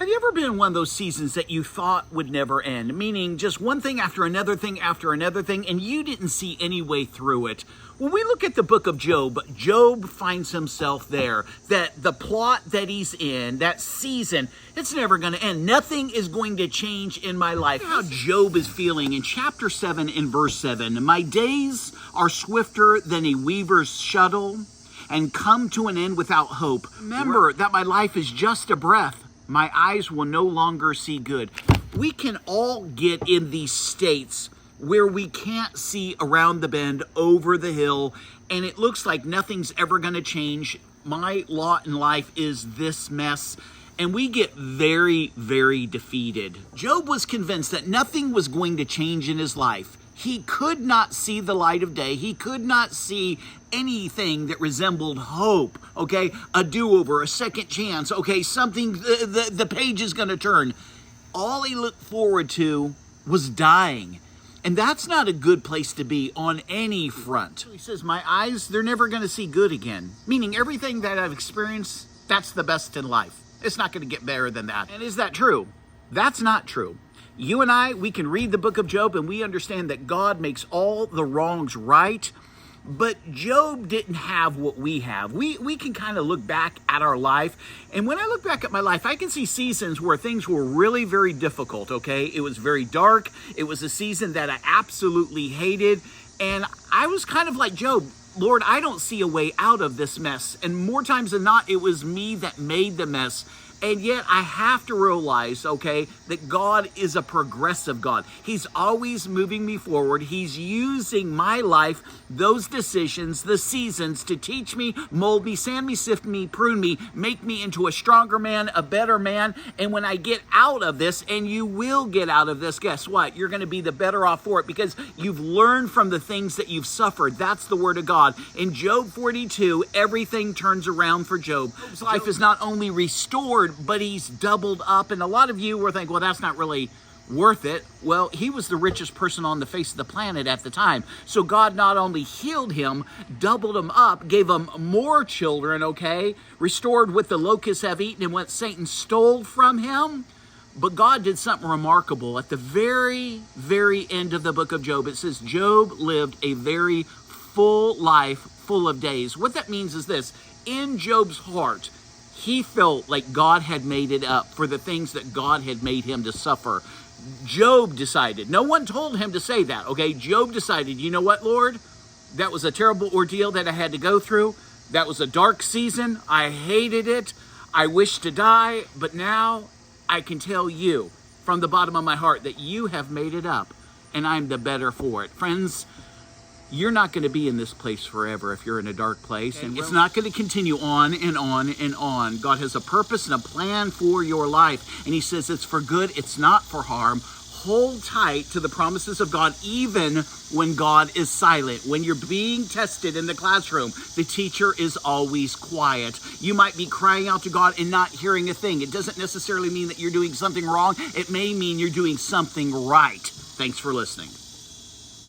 Have you ever been in one of those seasons that you thought would never end? Meaning just one thing after another thing after another thing, and you didn't see any way through it. When we look at the book of Job, Job finds himself there. That the plot that he's in, that season, it's never going to end. Nothing is going to change in my life. How Job is feeling in chapter 7 and verse 7. My days are swifter than a weaver's shuttle and come to an end without hope. Remember that my life is just a breath. My eyes will no longer see good. We can all get in these states where we can't see around the bend, over the hill, and it looks like nothing's ever going to change. My lot in life is this mess, and we get very, very defeated. Job was convinced that nothing was going to change in his life. He could not see the light of day. He could not see anything that resembled hope, okay? A do-over, a second chance, okay? Something, the page is going to turn. All he looked forward to was dying. And that's not a good place to be on any front. He says, my eyes, they're never going to see good again. Meaning everything that I've experienced, that's the best in life. It's not going to get better than that. And is that true? That's not true. You and I, we can read the book of Job and we understand that God makes all the wrongs right. But Job didn't have what we have. We can kind of look back at our life. And when I look back at my life, I can see seasons where things were really very difficult, okay? It was very dark. It was a season that I absolutely hated. And I was kind of like Job. Lord, I don't see a way out of this mess. And more times than not, it was me that made the mess. And yet I have to realize, okay, that God is a progressive God. He's always moving me forward. He's using my life, those decisions, the seasons to teach me, mold me, sand me, sift me, prune me, make me into a stronger man, a better man. And when I get out of this, and you will get out of this, guess what? You're going to be the better off for it because you've learned from the things that you've suffered. That's the word of God. In Job 42, everything turns around for Job. Job's life is not only restored, but he's doubled up. And a lot of you were thinking, well, that's not really worth it. Well, he was the richest person on the face of the planet at the time. So God not only healed him, doubled him up, gave him more children, okay? Restored what the locusts have eaten and what Satan stole from him. But God did something remarkable. At the very, very end of the book of Job, it says Job lived a very full life, full of days. What that means is this. In Job's heart, he felt like God had made it up for the things that God had made him to suffer. Job decided, no one told him to say that, okay? Job decided, you know what, Lord? That was a terrible ordeal that I had to go through. That was a dark season. I hated it. I wished to die. But now I can tell you from the bottom of my heart that you have made it up and I'm the better for it. Friends, you're not going to be in this place forever if you're in a dark place. And it's not going to continue on and on and on. God has a purpose and a plan for your life. And he says it's for good. It's not for harm. Hold tight to the promises of God, even when God is silent. When you're being tested in the classroom, the teacher is always quiet. You might be crying out to God and not hearing a thing. It doesn't necessarily mean that you're doing something wrong. It may mean you're doing something right. Thanks for listening.